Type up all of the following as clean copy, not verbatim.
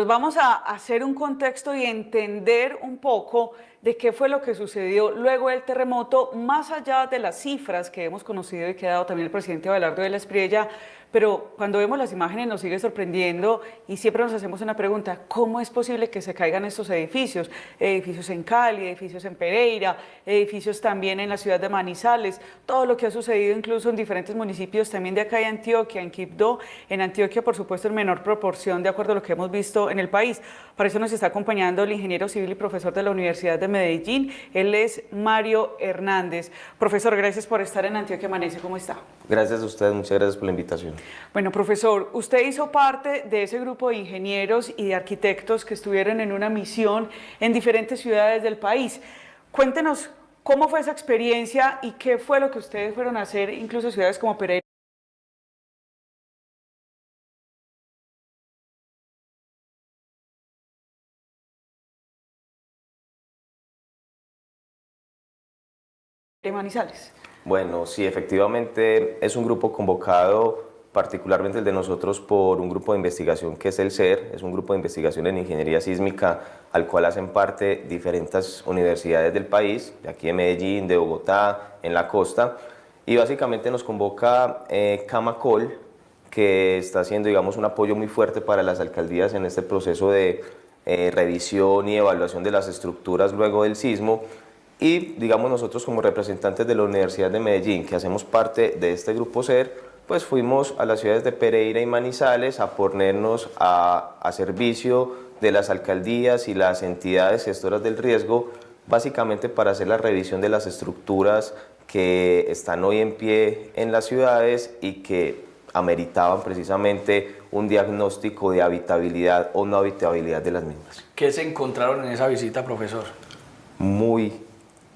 Pues vamos a hacer un contexto y entender un poco de qué fue lo que sucedió luego del terremoto, más allá de las cifras que hemos conocido y que ha dado también el presidente Abelardo de la Espriella, pero cuando vemos las imágenes nos sigue sorprendiendo y siempre nos hacemos una pregunta: ¿cómo es posible que se caigan estos edificios? Edificios en Cali, edificios en Pereira, edificios también en la ciudad de Manizales, todo lo que ha sucedido incluso en diferentes municipios también de acá de Antioquia, en Quibdó, en Antioquia por supuesto en menor proporción de acuerdo a lo que hemos visto en el país. Para eso nos está acompañando el ingeniero civil y profesor de la Universidad de Medellín, él es Mario Hernández. Profesor, gracias por estar en Antioquia Amanece, ¿cómo está? Gracias a ustedes, muchas gracias por la invitación. Bueno, profesor, usted hizo parte de ese grupo de ingenieros y de arquitectos que estuvieron en una misión en diferentes ciudades del país. Cuéntenos cómo fue esa experiencia y qué fue lo que ustedes fueron a hacer, incluso ciudades como Pereira y Manizales. Bueno, sí, efectivamente es un grupo convocado, particularmente el de nosotros, por un grupo de investigación que es el CER, es un grupo de investigación en ingeniería sísmica al cual hacen parte diferentes universidades del país, de aquí de Medellín, de Bogotá, en la costa, y básicamente nos convoca Camacol, que está haciendo, digamos, un apoyo muy fuerte para las alcaldías en este proceso de revisión y evaluación de las estructuras luego del sismo. Y digamos nosotros como representantes de la Universidad de Medellín, que hacemos parte de este grupo CER, pues fuimos a las ciudades de Pereira y Manizales a ponernos a servicio de las alcaldías y las entidades gestoras del riesgo, básicamente para hacer la revisión de las estructuras que están hoy en pie en las ciudades y que ameritaban precisamente un diagnóstico de habitabilidad o no habitabilidad de las mismas. ¿Qué se encontraron en esa visita, profesor? Muy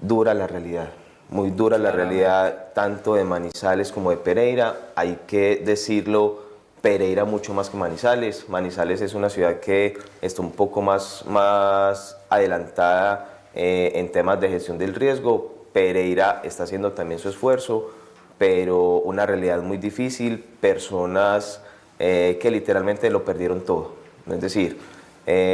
dura la realidad, muy dura la realidad tanto de Manizales como de Pereira. Hay que decirlo, Pereira mucho más que Manizales. Manizales es una ciudad que está un poco más adelantada en temas de gestión del riesgo. Pereira está haciendo también su esfuerzo, pero una realidad muy difícil, personas que literalmente lo perdieron todo. Es decir,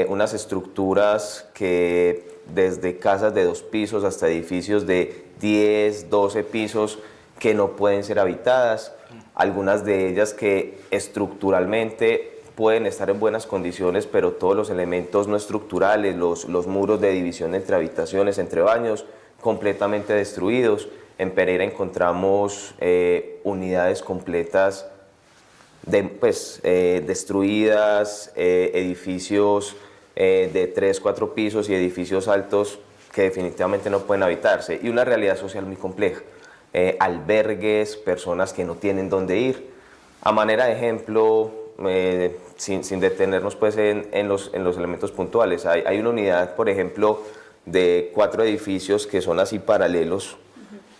unas estructuras que desde casas de 2 pisos hasta edificios de 10, 12 pisos que no pueden ser habitadas, algunas de ellas que estructuralmente pueden estar en buenas condiciones, pero todos los elementos no estructurales, los muros de división entre habitaciones, entre baños, completamente destruidos. En Pereira encontramos unidades completas destruidas, edificios de 3, 4 pisos y edificios altos que definitivamente no pueden habitarse, y una realidad social muy compleja. Albergues, personas que no tienen dónde ir. A manera de ejemplo, sin detenernos pues en los elementos puntuales, hay una unidad, por ejemplo, de 4 edificios que son así paralelos,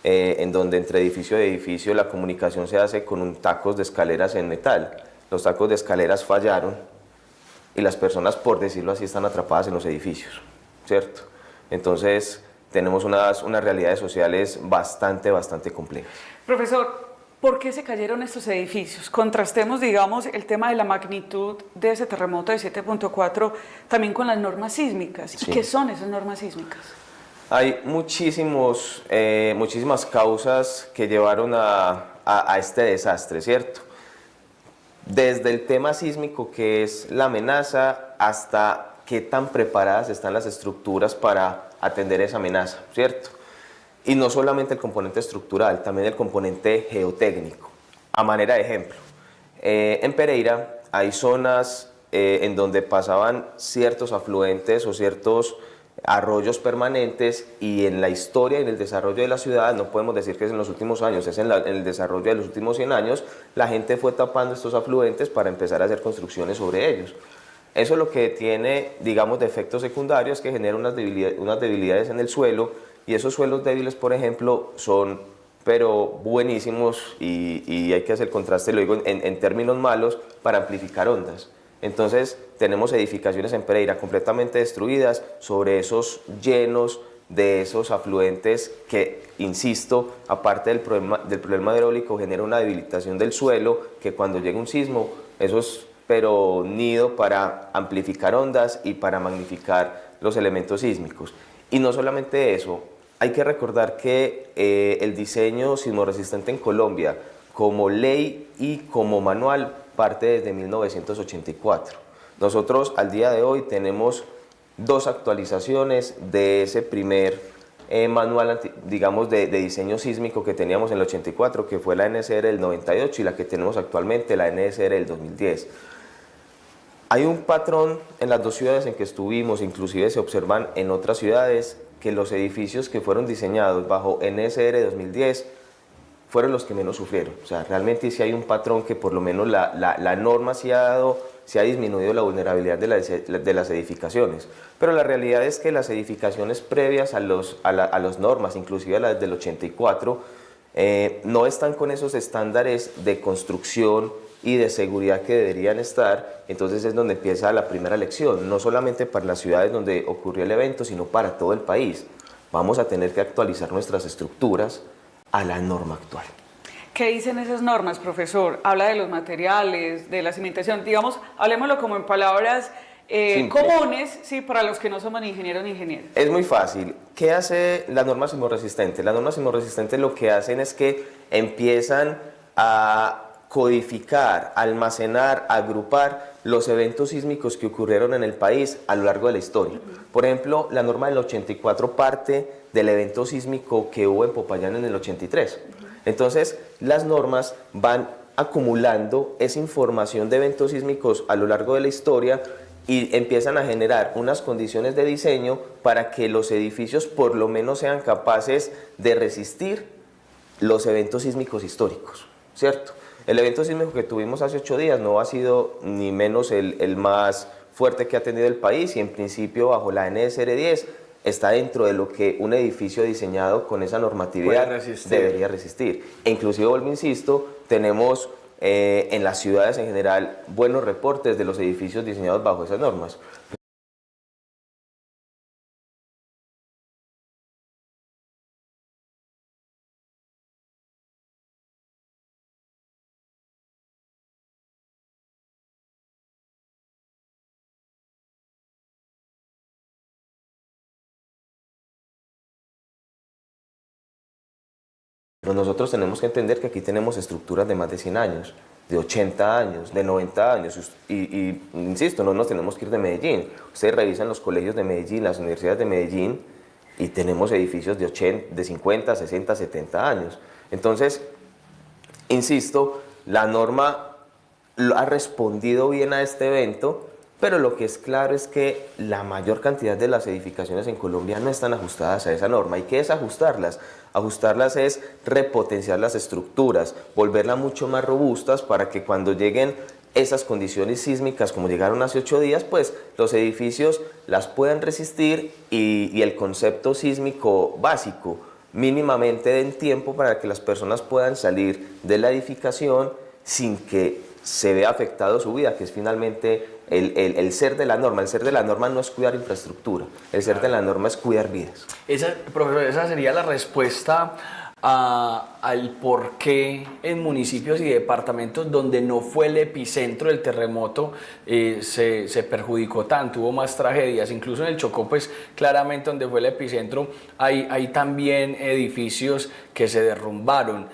en donde entre edificio y edificio la comunicación se hace con tacos de escaleras en metal. Los tacos de escaleras fallaron y las personas, por decirlo así, están atrapadas en los edificios, ¿cierto? Entonces tenemos unas realidades sociales bastante complejas. Profesor, ¿por qué se cayeron estos edificios? Contrastemos, digamos, el tema de la magnitud de ese terremoto de 7.4 también con las normas sísmicas. Sí. ¿Y qué son esas normas sísmicas? Hay muchísimas causas que llevaron a este desastre, ¿cierto? Desde el tema sísmico, que es la amenaza, hasta qué tan preparadas están las estructuras para atender esa amenaza, ¿cierto? Y no solamente el componente estructural, también el componente geotécnico. A manera de ejemplo, en Pereira hay zonas en donde pasaban ciertos afluentes o ciertos arroyos permanentes, y en la historia y en el desarrollo de la ciudad, no podemos decir que es en los últimos años, es en el desarrollo de los últimos 100 años, la gente fue tapando estos afluentes para empezar a hacer construcciones sobre ellos. Eso es lo que tiene, digamos, de efectos secundarios, que genera unas debilidades en el suelo, y esos suelos débiles, por ejemplo, son pero buenísimos, y hay que hacer contraste, lo digo en términos malos, para amplificar ondas. Entonces tenemos edificaciones en Pereira completamente destruidas sobre esos llenos de esos afluentes que, insisto, aparte del problema hidráulico, genera una debilitación del suelo que cuando llega un sismo, esos pero nido para amplificar ondas y para magnificar los elementos sísmicos. Y no solamente eso, hay que recordar que el diseño sismorresistente en Colombia, como ley y como manual, parte desde 1984. Nosotros al día de hoy tenemos 2 actualizaciones de ese primer manual, digamos, de diseño sísmico que teníamos en el 84, que fue la NSR del 98, y la que tenemos actualmente, la NSR del 2010. Hay un patrón en las 2 ciudades en que estuvimos, inclusive se observan en otras ciudades, que los edificios que fueron diseñados bajo NSR 2010 fueron los que menos sufrieron. O sea, realmente sí hay un patrón que por lo menos la norma sí ha disminuido la vulnerabilidad de las edificaciones. Pero la realidad es que las edificaciones previas a las normas, inclusive a las del 84, no están con esos estándares de construcción y de seguridad que deberían estar. Entonces es donde empieza la primera lección, no solamente para las ciudades donde ocurrió el evento, sino para todo el país. Vamos a tener que actualizar nuestras estructuras a la norma actual. ¿Qué dicen esas normas, profesor? Habla de los materiales, de la cimentación, digamos, hablemoslo como en palabras comunes, sí, para los que no somos ni ingenieros ni ingenieras. Es muy fácil. ¿Qué hace la norma sismorresistente? Las normas sismorresistentes lo que hacen es que empiezan a codificar, almacenar, agrupar los eventos sísmicos que ocurrieron en el país a lo largo de la historia. Por ejemplo, la norma del 84 parte del evento sísmico que hubo en Popayán en el 83. Entonces, las normas van acumulando esa información de eventos sísmicos a lo largo de la historia y empiezan a generar unas condiciones de diseño para que los edificios por lo menos sean capaces de resistir los eventos sísmicos históricos, ¿cierto? El evento sísmico que tuvimos hace 8 días no ha sido ni menos el más fuerte que ha tenido el país, y en principio bajo la NSR 10 está dentro de lo que un edificio diseñado con esa normatividad debería resistir. E inclusive, vuelvo, insisto, tenemos en las ciudades en general buenos reportes de los edificios diseñados bajo esas normas. Pero nosotros tenemos que entender que aquí tenemos estructuras de más de 100 años, de 80 años, de 90 años, y insisto, no nos tenemos que ir de Medellín. Ustedes revisan los colegios de Medellín, las universidades de Medellín, y tenemos edificios de 50, 60, 70 años. Entonces, insisto, la norma ha respondido bien a este evento, pero lo que es claro es que la mayor cantidad de las edificaciones en Colombia no están ajustadas a esa norma. ¿Y qué es ajustarlas? Ajustarlas es repotenciar las estructuras, volverlas mucho más robustas para que cuando lleguen esas condiciones sísmicas como llegaron hace 8 días, pues los edificios las puedan resistir y el concepto sísmico básico mínimamente den tiempo para que las personas puedan salir de la edificación sin que se vea afectado su vida, que es finalmente el ser de la norma. El ser de la norma no es cuidar infraestructura, el ser de la norma es cuidar vidas. Profesor, esa sería la respuesta al por qué en municipios y departamentos donde no fue el epicentro del terremoto se perjudicó tanto, hubo más tragedias. Incluso en el Chocó, pues claramente donde fue el epicentro hay también edificios que se derrumbaron.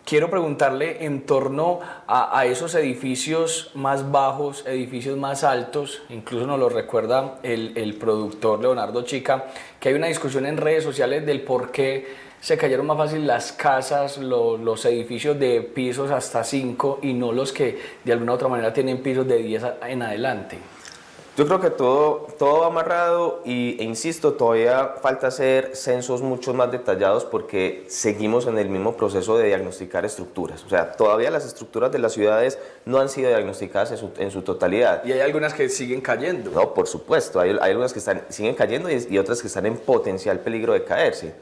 Quiero preguntarle en torno a esos edificios más bajos, edificios más altos, incluso nos lo recuerda el productor Leonardo Chica, que hay una discusión en redes sociales del por qué se cayeron más fácil las casas, los edificios de pisos hasta 5 y no los que de alguna u otra manera tienen pisos de 10 en adelante. Yo creo que todo va amarrado e insisto, todavía falta hacer censos mucho más detallados porque seguimos en el mismo proceso de diagnosticar estructuras. O sea, todavía las estructuras de las ciudades no han sido diagnosticadas en su totalidad. Y hay algunas que siguen cayendo. No, por supuesto, hay algunas que siguen cayendo y otras que están en potencial peligro de caerse.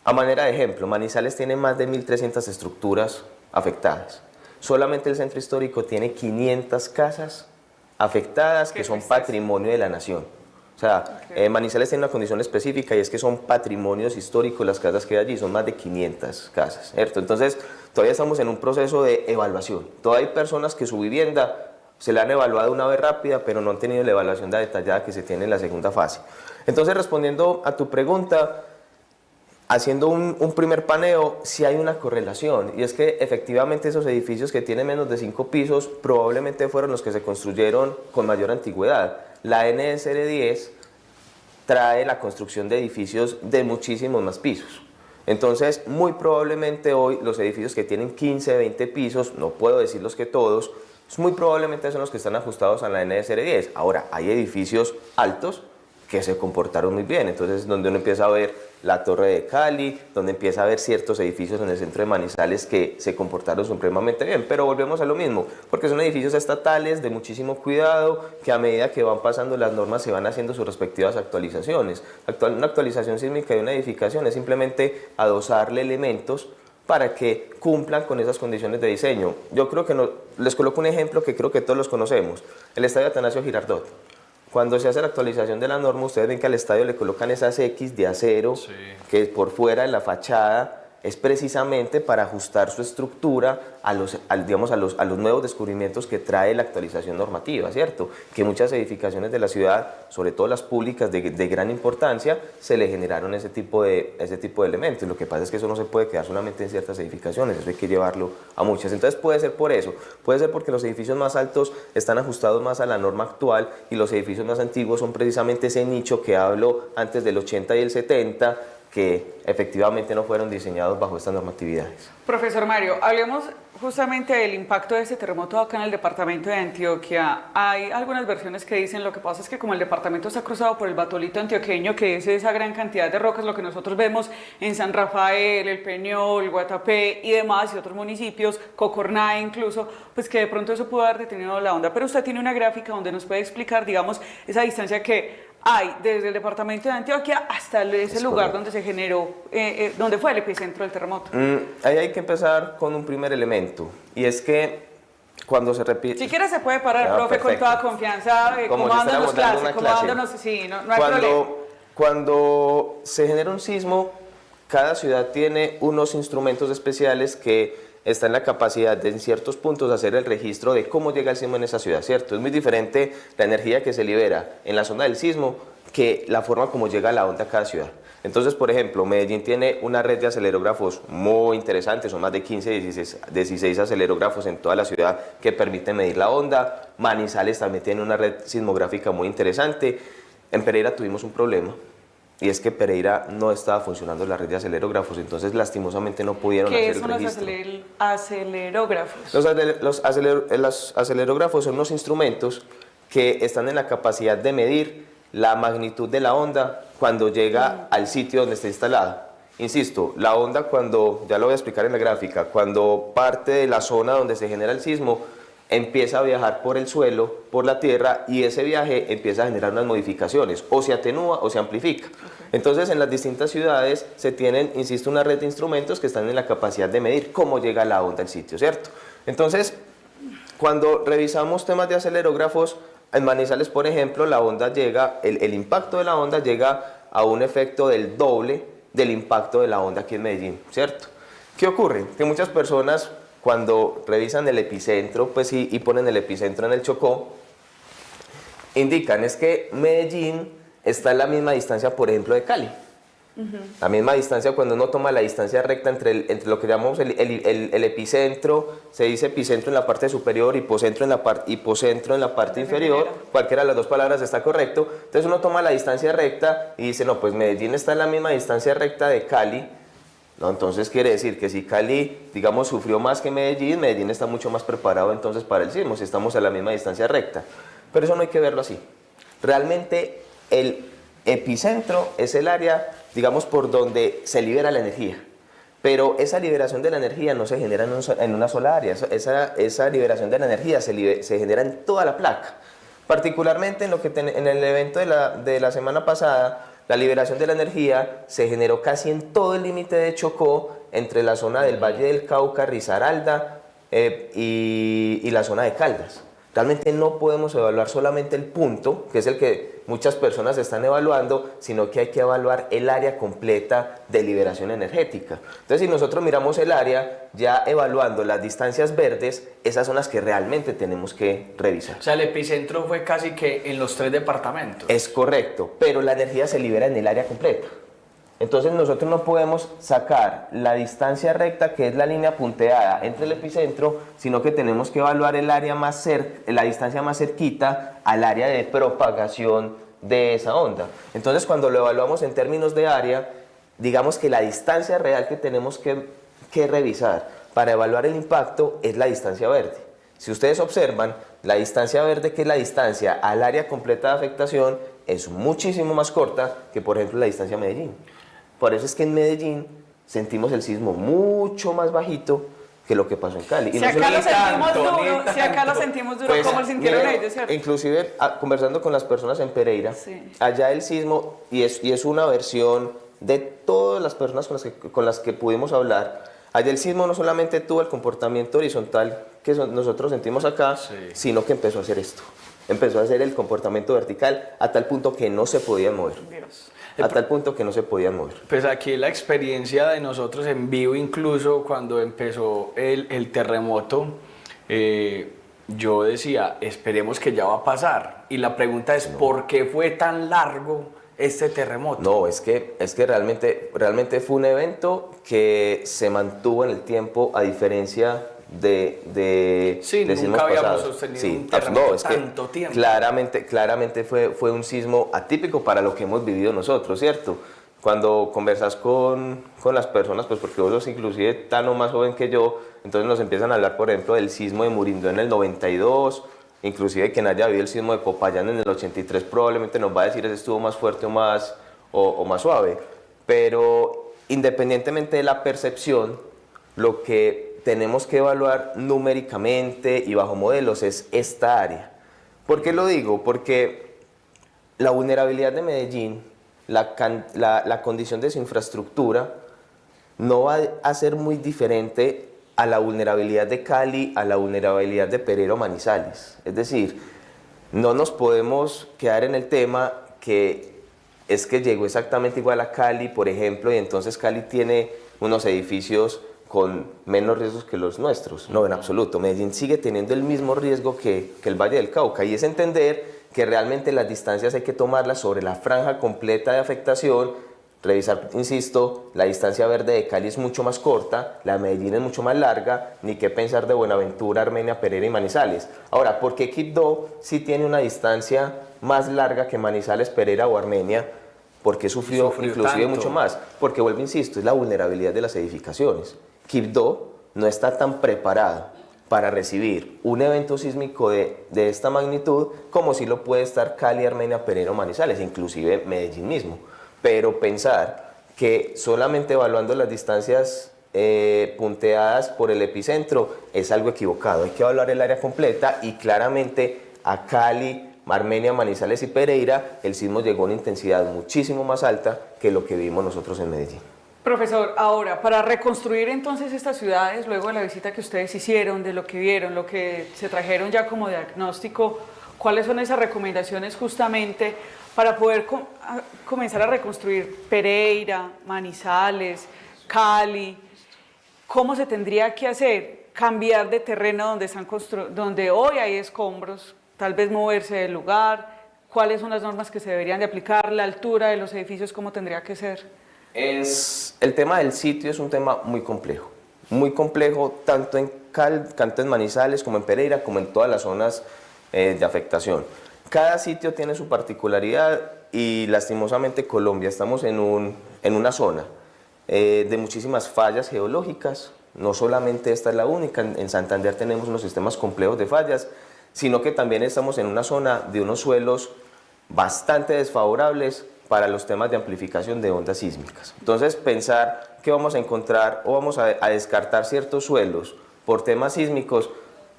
A manera de ejemplo, Manizales tiene más de 1.300 estructuras afectadas. Solamente el centro histórico tiene 500 casas afectadas que son patrimonio de la nación. O sea, Manizales tiene una condición específica y es que son patrimonios históricos las casas que hay allí, son más de 500 casas, ¿cierto? Entonces, todavía estamos en un proceso de evaluación. Todavía hay personas que su vivienda Se le han evaluado una vez rápida, pero no han tenido la evaluación detallada que se tiene en la segunda fase. Entonces, respondiendo a tu pregunta, haciendo un primer paneo, sí hay una correlación, y es que efectivamente esos edificios que tienen menos de 5 pisos probablemente fueron los que se construyeron con mayor antigüedad. La NSR 10 trae la construcción de edificios de muchísimos más pisos. Entonces, muy probablemente hoy los edificios que tienen 15, 20 pisos, no puedo decirlos que todos, muy probablemente son los que están ajustados a la NSR 10. Ahora, hay edificios altos que se comportaron muy bien, entonces donde uno empieza a ver la Torre de Cali, donde empieza a ver ciertos edificios en el centro de Manizales que se comportaron supremamente bien, pero volvemos a lo mismo, porque son edificios estatales de muchísimo cuidado, que a medida que van pasando las normas se van haciendo sus respectivas actualizaciones. Una actualización sísmica de una edificación es simplemente adosarle elementos para que cumplan con esas condiciones de diseño. Yo creo que les coloco un ejemplo que creo que todos los conocemos, el Estadio Atanasio Girardot. Cuando se hace la actualización de la norma, ustedes ven que al estadio le colocan esas X de acero, sí, que por fuera de la fachada es precisamente para ajustar su estructura a los nuevos descubrimientos que trae la actualización normativa, ¿cierto? Que muchas edificaciones de la ciudad, sobre todo las públicas de gran importancia, se le generaron ese tipo de elementos. Lo que pasa es que eso no se puede quedar solamente en ciertas edificaciones, eso hay que llevarlo a muchas. Entonces puede ser por eso, puede ser porque los edificios más altos están ajustados más a la norma actual y los edificios más antiguos son precisamente ese nicho que hablo antes del 80 y el 70, que efectivamente no fueron diseñados bajo estas normatividades. Profesor Mario, hablemos justamente del impacto de este terremoto acá en el departamento de Antioquia. Hay algunas versiones que dicen lo que pasa es que como el departamento está cruzado por el batolito antioqueño, que es esa gran cantidad de rocas, lo que nosotros vemos en San Rafael, El Peñol, Guatapé y demás, y otros municipios, Cocorná incluso, pues que de pronto eso pudo haber detenido la onda. Pero usted tiene una gráfica donde nos puede explicar, digamos, esa distancia que hay desde el departamento de Antioquia hasta ese lugar donde se generó, donde fue el epicentro del terremoto. Ahí hay que empezar con un primer elemento, y es que cuando se repite... Si quiere se puede parar, profe, perfecto, con toda confianza, como dándonos clase, como dándonos, sí, no hay problema. Cuando se genera un sismo, cada ciudad tiene unos instrumentos especiales que está en la capacidad de en ciertos puntos hacer el registro de cómo llega el sismo en esa ciudad, ¿cierto? Es muy diferente la energía que se libera en la zona del sismo que la forma como llega la onda a cada ciudad. Entonces, por ejemplo, Medellín tiene una red de acelerógrafos muy interesante, son más de 15, 16 acelerógrafos en toda la ciudad que permiten medir la onda. Manizales también tiene una red sismográfica muy interesante. En Pereira tuvimos un problema, y es que Pereira no estaba funcionando la red de acelerógrafos, entonces lastimosamente no pudieron hacer el registro. ¿Qué son los acelerógrafos? Los acelerógrafos son unos instrumentos que están en la capacidad de medir la magnitud de la onda cuando llega al sitio donde está instalada. Insisto, la onda cuando, ya lo voy a explicar en la gráfica, cuando parte de la zona donde se genera el sismo, empieza a viajar por el suelo, por la tierra, y ese viaje empieza a generar unas modificaciones, o se atenúa o se amplifica. Entonces, en las distintas ciudades se tienen, insisto, una red de instrumentos que están en la capacidad de medir cómo llega la onda al sitio, ¿cierto? Entonces, cuando revisamos temas de acelerógrafos, en Manizales, por ejemplo, la onda llega, el impacto de la onda llega a un efecto del doble del impacto de la onda aquí en Medellín, ¿cierto? ¿Qué ocurre? Que muchas personas, cuando revisan el epicentro, pues y ponen el epicentro en el Chocó, indican es que Medellín está a la misma distancia, por ejemplo, de Cali. La misma distancia, cuando uno toma la distancia recta entre lo que llamamos el epicentro, se dice epicentro en la parte superior, hipocentro en la parte inferior, cualquiera de las dos palabras está correcto. Entonces uno toma la distancia recta y dice, no, pues Medellín está en la misma distancia recta de Cali. No, entonces quiere decir que si Cali, digamos, sufrió más que Medellín, Medellín está mucho más preparado entonces para el sismo, si estamos a la misma distancia recta. Pero eso no hay que verlo así. Realmente el epicentro es el área, digamos, por donde se libera la energía. Pero esa liberación de la energía no se genera en una sola área, esa liberación de la energía se genera en toda la placa. Particularmente en el evento de la semana pasada, la liberación de la energía se generó casi en todo el límite de Chocó, entre la zona del Valle del Cauca, Risaralda y la zona de Caldas. Realmente no podemos evaluar solamente el punto, que es el que muchas personas están evaluando, sino que hay que evaluar el área completa de liberación energética. Entonces, si nosotros miramos el área, ya evaluando las distancias verdes, esas son las que realmente tenemos que revisar. O sea, el epicentro fue casi que en los 3 departamentos. Es correcto, pero la energía se libera en el área completa. Entonces nosotros no podemos sacar la distancia recta, que es la línea punteada entre el epicentro, sino que tenemos que evaluar el área la distancia más cerquita al área de propagación de esa onda. Entonces, cuando lo evaluamos en términos de área, digamos que la distancia real que tenemos que revisar para evaluar el impacto es la distancia verde. Si ustedes observan, la distancia verde, que es la distancia al área completa de afectación, es muchísimo más corta que, por ejemplo, la distancia a Medellín. Por eso es que en Medellín sentimos el sismo mucho más bajito que lo que pasó en Cali. Si acá lo sentimos duro, si acá lo sentimos duro, ¿cómo lo sintieron ellos, cierto? Inclusive, conversando con las personas en Pereira, Sí. allá el sismo, y es una versión de todas las personas con las que pudimos hablar, allá el sismo no solamente tuvo el comportamiento horizontal que nosotros sentimos acá, Sí. sino que empezó a hacer esto. Empezó a hacer el comportamiento vertical a tal punto que no se podían mover. Dios. A tal punto que no se podían mover. Pues aquí la experiencia de nosotros en vivo, incluso cuando empezó el terremoto, yo decía, esperemos que ya va a pasar. Y la pregunta es, ¿por qué fue tan largo este terremoto? No, es que realmente fue un evento que se mantuvo en el tiempo, a diferencia de Sí, de nunca sismos habíamos pasados. sostenido un terremoto es que tanto tiempo. claramente fue un sismo atípico para lo que hemos vivido nosotros, ¿cierto? Cuando conversas con las personas, pues porque vos sos inclusive tan o más joven que yo, entonces nos empiezan a hablar, por ejemplo, del sismo de Murindó en el 92, inclusive quien haya vivido el sismo de Popayán en el 83 probablemente nos va a decir ese estuvo más fuerte o más suave, pero independientemente de la percepción, lo que tenemos que evaluar numéricamente y bajo modelos es esta área. ¿Por qué lo digo? Porque la vulnerabilidad de Medellín, la condición de su infraestructura, no va a ser muy diferente a la vulnerabilidad de Cali, a la vulnerabilidad de Pereira o Manizales. Es decir, no nos podemos quedar en el tema que es que llegó exactamente igual a Cali, por ejemplo, y entonces Cali tiene unos edificios con menos riesgos que los nuestros. No, en absoluto. Medellín sigue teniendo el mismo riesgo que el Valle del Cauca, y es entender que realmente las distancias hay que tomarlas sobre la franja completa de afectación, revisar, insisto, la distancia verde de Cali es mucho más corta, la de Medellín es mucho más larga, ni qué pensar de Buenaventura, Armenia, Pereira y Manizales. Ahora, ¿por qué Quibdó sí tiene una distancia más larga que Manizales, Pereira o Armenia? Porque sufrió inclusive tanto. mucho más. Porque, vuelvo, insisto, es la vulnerabilidad de las edificaciones. Quibdó no está tan preparado para recibir un evento sísmico de esta magnitud como si lo puede estar Cali, Armenia, Pereira o Manizales, inclusive Medellín mismo. Pero pensar que solamente evaluando las distancias punteadas por el epicentro es algo equivocado. Hay que evaluar el área completa, y claramente a Cali, Armenia, Manizales y Pereira el sismo llegó a una intensidad muchísimo más alta que lo que vimos nosotros en Medellín. Profesor, ahora, para reconstruir entonces estas ciudades, luego de la visita que ustedes hicieron, de lo que vieron, lo que se trajeron ya como diagnóstico, ¿cuáles son esas recomendaciones justamente para poder comenzar a reconstruir Pereira, Manizales, Cali? ¿Cómo se tendría que hacer? Cambiar de terreno donde hoy hay escombros, tal vez moverse del lugar. ¿Cuáles son las normas que se deberían de aplicar? ¿La altura de los edificios cómo tendría que ser? El tema del sitio es un tema muy complejo tanto en Manizales como en Pereira, como en todas las zonas de afectación. Cada sitio tiene su particularidad, y lastimosamente Colombia estamos en una zona de muchísimas fallas geológicas. No solamente esta es la única, en Santander tenemos unos sistemas complejos de fallas, sino que también estamos en una zona de unos suelos bastante desfavorables para los temas de amplificación de ondas sísmicas. Entonces, pensar que vamos a encontrar o vamos a descartar ciertos suelos por temas sísmicos,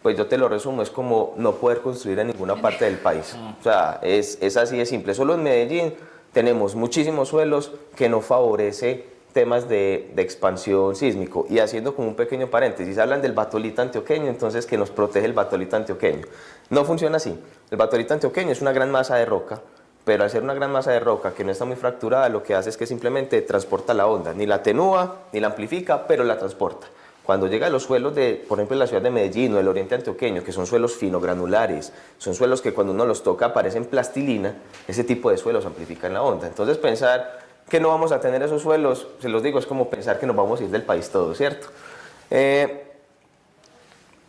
pues yo te lo resumo, es como no poder construir en ninguna parte del país. O sea, es así de simple. Solo en Medellín tenemos muchísimos suelos que no favorece temas de expansión sísmico. Y haciendo como un pequeño paréntesis, hablan del batolito antioqueño, entonces que nos protege el batolito antioqueño. No funciona así. El batolito antioqueño es una gran masa de roca, pero al ser una gran masa de roca que no está muy fracturada, lo que hace es que simplemente transporta la onda, ni la atenúa, ni la amplifica, pero la transporta. Cuando llega a los suelos de, por ejemplo, la ciudad de Medellín o del oriente antioqueño, que son suelos finogranulares, son suelos que cuando uno los toca parecen plastilina, ese tipo de suelos amplifican la onda. Entonces pensar que no vamos a tener esos suelos, se los digo, es como pensar que nos vamos a ir del país todo, ¿cierto?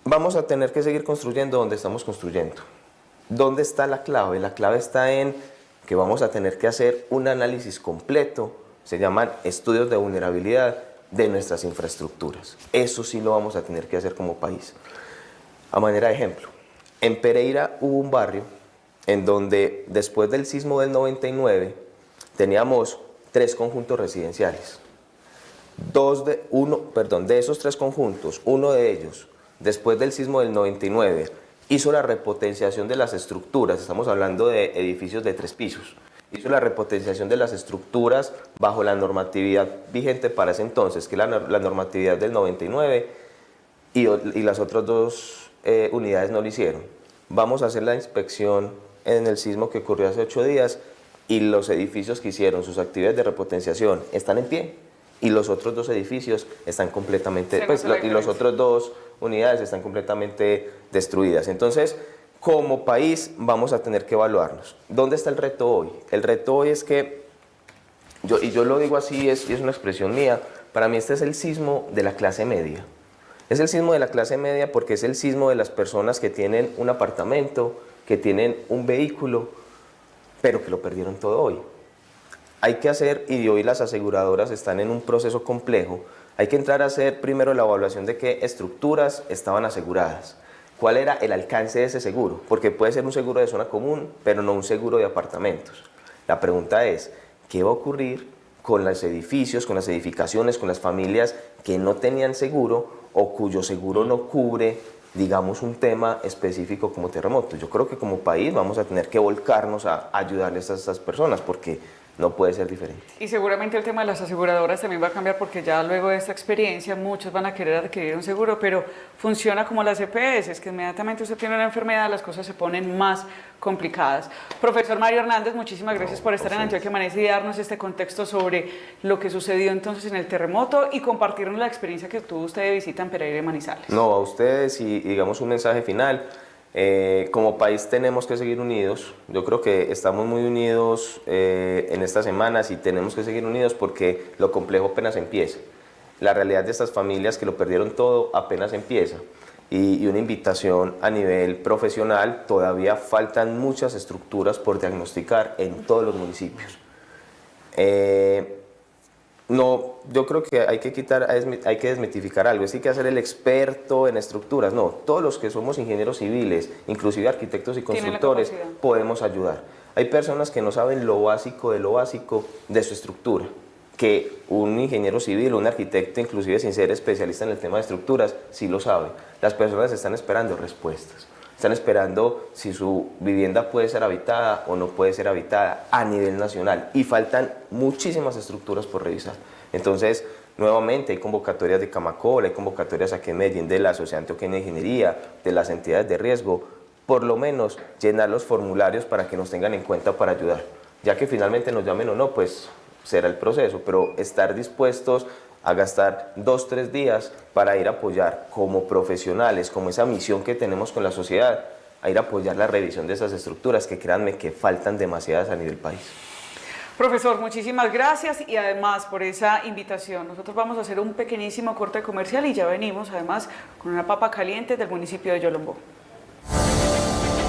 Vamos a tener que seguir construyendo donde estamos construyendo. ¿Dónde está la clave? La clave está en que vamos a tener que hacer un análisis completo, se llaman estudios de vulnerabilidad de nuestras infraestructuras. Eso sí lo vamos a tener que hacer como país. A manera de ejemplo, en Pereira hubo un barrio en donde después del sismo del 99 teníamos 3 conjuntos residenciales. De esos 3 conjuntos, uno de ellos, después del sismo del 99, hizo la repotenciación de las estructuras, estamos hablando de edificios de 3 pisos, hizo la repotenciación de las estructuras bajo la normatividad vigente para ese entonces, que es la normatividad del 99, y las otras 2 unidades no lo hicieron. Vamos a hacer la inspección en el sismo que ocurrió hace 8 días, y los edificios que hicieron sus actividades de repotenciación están en pie, y los otros 2 edificios están completamente, y los otros 2 unidades están completamente destruidas. Entonces, como país vamos a tener que evaluarnos. ¿Dónde está el reto hoy? El reto hoy es que, yo lo digo así, es una expresión mía, para mí este es el sismo de la clase media. Es el sismo de la clase media porque es el sismo de las personas que tienen un apartamento, que tienen un vehículo, pero que lo perdieron todo hoy. Hay que hacer, y hoy las aseguradoras están en un proceso complejo, hay que entrar a hacer primero la evaluación de qué estructuras estaban aseguradas, cuál era el alcance de ese seguro, porque puede ser un seguro de zona común, pero no un seguro de apartamentos. La pregunta es, ¿qué va a ocurrir con los edificios, con las edificaciones, con las familias que no tenían seguro o cuyo seguro no cubre, digamos, un tema específico como terremoto? Yo creo que como país vamos a tener que volcarnos a ayudarles a estas personas, porque no puede ser diferente. Y seguramente el tema de las aseguradoras también va a cambiar porque ya luego de esta experiencia muchos van a querer adquirir un seguro, pero funciona como las EPS, es que inmediatamente usted tiene una enfermedad, las cosas se ponen más complicadas. Profesor Mario Hernández, muchísimas gracias por estar en Antioquia Amanece y darnos este contexto sobre lo que sucedió entonces en el terremoto y compartirnos la experiencia que tuvo usted de visita en Pereira y Manizales. No, a ustedes y digamos un mensaje final. Como país tenemos que seguir unidos. Yo creo que estamos muy unidos en estas semanas y tenemos que seguir unidos porque lo complejo apenas empieza. La realidad de estas familias que lo perdieron todo apenas empieza. Y una invitación a nivel profesional, todavía faltan muchas estructuras por diagnosticar en todos los municipios. No, yo creo que hay que desmitificar algo, es que hay que hacer el experto en estructuras. No, todos los que somos ingenieros civiles, inclusive arquitectos y constructores, podemos ayudar. Hay personas que no saben lo básico de su estructura, que un ingeniero civil, un arquitecto, inclusive sin ser especialista en el tema de estructuras, sí lo sabe. Las personas están esperando respuestas. Están esperando si su vivienda puede ser habitada o no puede ser habitada a nivel nacional y faltan muchísimas estructuras por revisar. Entonces, nuevamente hay convocatorias de Camacol, hay convocatorias aquí en Medellín de la Sociedad Antioqueña de Ingeniería, de las entidades de riesgo, por lo menos llenar los formularios para que nos tengan en cuenta para ayudar. Ya que finalmente nos llamen o no, pues será el proceso, pero estar dispuestos a gastar 2-3 días para ir a apoyar como profesionales, como esa misión que tenemos con la sociedad, a ir a apoyar la revisión de esas estructuras, que créanme que faltan demasiadas a nivel país. Profesor, muchísimas gracias y además por esa invitación. Nosotros vamos a hacer un pequeñísimo corte comercial y ya venimos además con una papa caliente del municipio de Yolombó.